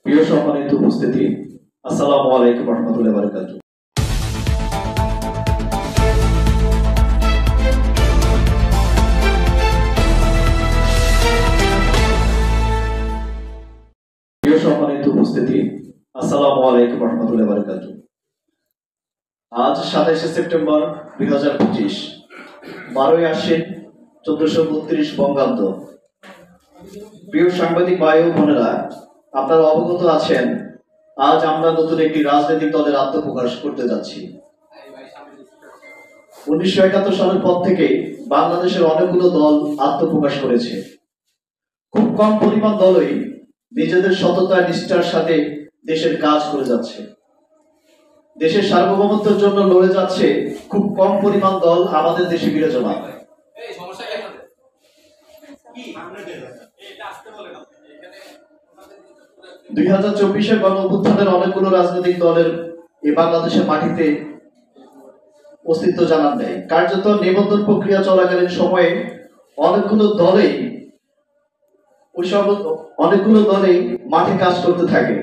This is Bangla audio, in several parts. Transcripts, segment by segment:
প্রিয় সম্মানিত উপস্থিতি, আসসালামু আলাইকুম রহমতুল্লাহি ওয়া বারাকাতুহু। প্রিয় সম্মানিত উপস্থিতি, আসসালামু আলাইকুম রহমতুল্লাহি ওয়া বারাকাতুহু। আজ 27 সেপ্টেম্বর 2025, 12ই আশ্বিন 1432 বঙ্গাব্দ। প্রিয় সাংবাদিক ভাই ও বোনেরা, আপনারা অবগত আছেন আজ আমরা নতুন একটি রাজনৈতিক দলের আত্মপ্রকাশ করতে যাচ্ছি। 1971 সালের পর থেকে বাংলাদেশের অনেকগুলো দল আত্মপ্রকাশ করেছে। খুব কম পরিমাণ দলই নিজেদের সততা নিষ্ঠার সাথে দেশের কাজ করে যাচ্ছে। দেশের সার্বভৌমত্বের জন্য লড়ে যাচ্ছে খুব কম পরিমাণ দল আমাদের দেশে বিরাজমান। 2024-এর গণ অভ্যুত্থানের অনেকগুলো রাজনৈতিক দলের বাংলাদেশের মাটিতে অস্তিত্ব জানান দেয়। কার্যত নিবন্ধন প্রক্রিয়া চলাকালীন সময়ে অনেকগুলো দলেই মাঠে কাজ করতে থাকে,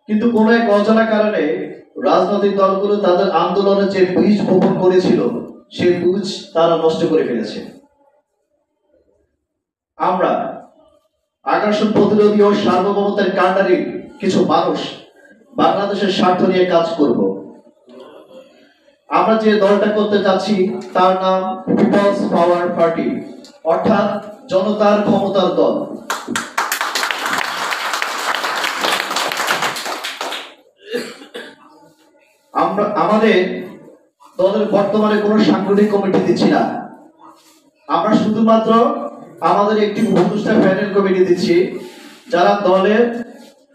কিন্তু কোনো এক অজানা কারণে রাজনৈতিক দলগুলো তাদের আন্দোলনের যে বীজ বপন করেছিল সেই বীজ তারা নষ্ট করে ফেলেছে। আমরা আগ্রাসন প্রতিরোধী ও সার্বভৌমত্বের কাণ্ডারি কিছু মানুষ বাংলাদেশের স্বার্থ নিয়ে কাজ করব। আমরা যে দলটা করতে যাচ্ছি তার নাম পিপলস পাওয়ার পার্টি, অর্থাৎ জনতার ক্ষমতার দল। আমাদের দলের বর্তমানে কোনো সাংগঠনিক কমিটি দিচ্ছি না, আমরা শুধুমাত্র আমাদের একটি উপদেষ্টা প্যানেল কমিটি দিচ্ছি, যারা দলের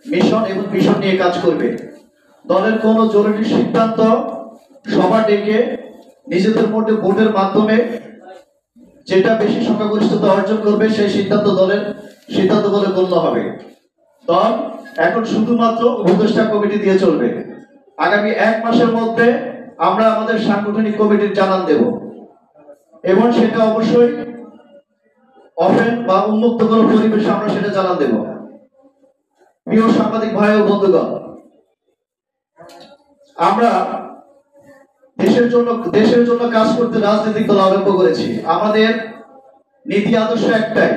মিশন এবং ভিশন নিয়ে কাজ করবে। দলের কোনো জরুরি সিদ্ধান্ত সভা ডেকে নিজেদের মধ্যে ভোটের মাধ্যমে যেটা বেশি সংখ্যাগরিষ্ঠতা অর্জন করবে সেই সিদ্ধান্ত দলের সিদ্ধান্ত বলে গণ্য হবে। দল এখন শুধুমাত্র উপদেষ্টা কমিটি দিয়ে চলবে। আগামী 1 মাসের মধ্যে আমরা আমাদের সাংগঠনিক কমিটির জানান দেব এবং সেটা অবশ্যই ওপেন বা উন্মুক্ত কোনো পরিবেশে আমরা সেটা জানান দেব। প্রিয় সাংবাদিক ভাই ও বন্ধুগণ, আমরা দেশের জন্য কাজ করতে রাজনৈতিক দল আরম্ভ করেছি। আমাদের নীতি আদর্শ একটাই,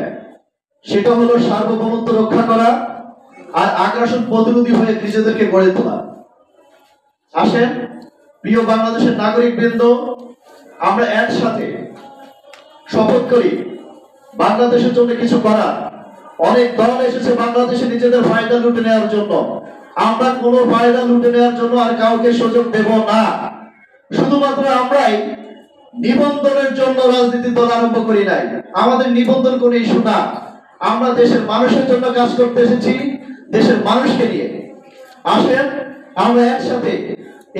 সেটা হলো সার্বভৌমত্ব রক্ষা করা আর আগ্রাসন প্রতিরোধী হয়ে নিজেদেরকে গড়ে তোলা। আসেন প্রিয় বাংলাদেশের নাগরিক বৃন্দ, আমরা একসাথে শপথ করি বাংলাদেশের জন্য কিছু করা। অনেক দল এসেছে বাংলাদেশে নিজেদের ফায়দা লুটে নেওয়ার জন্য। আমরা কোনো ফায়দা লুটে নেওয়ার জন্য আর কাউকে সুযোগ দেব না। শুধুমাত্র আমরাই নিবন্ধনের জন্য রাজনীতি দল আরম্ভ করি নাই। আমাদের নিবন্ধন কোনো ইস্যু না, আমরা দেশের মানুষের জন্য কাজ করতে এসেছি, দেশের মানুষকে নিয়ে। আসেন আমরা একসাথে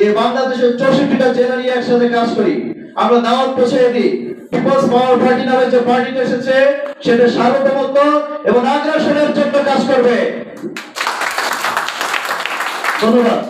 এই বাংলাদেশের 64টা জেলা নিয়ে একসাথে কাজ করি। আমরা দাওয়াত পৌঁছে দিই, পিপলস পাওয়ার পার্টি নামে যে পার্টিটা এসেছে সেটা সার্বভৌমত্ব এবং আগ্রাসনের জন্য কাজ করবে। ধন্যবাদ।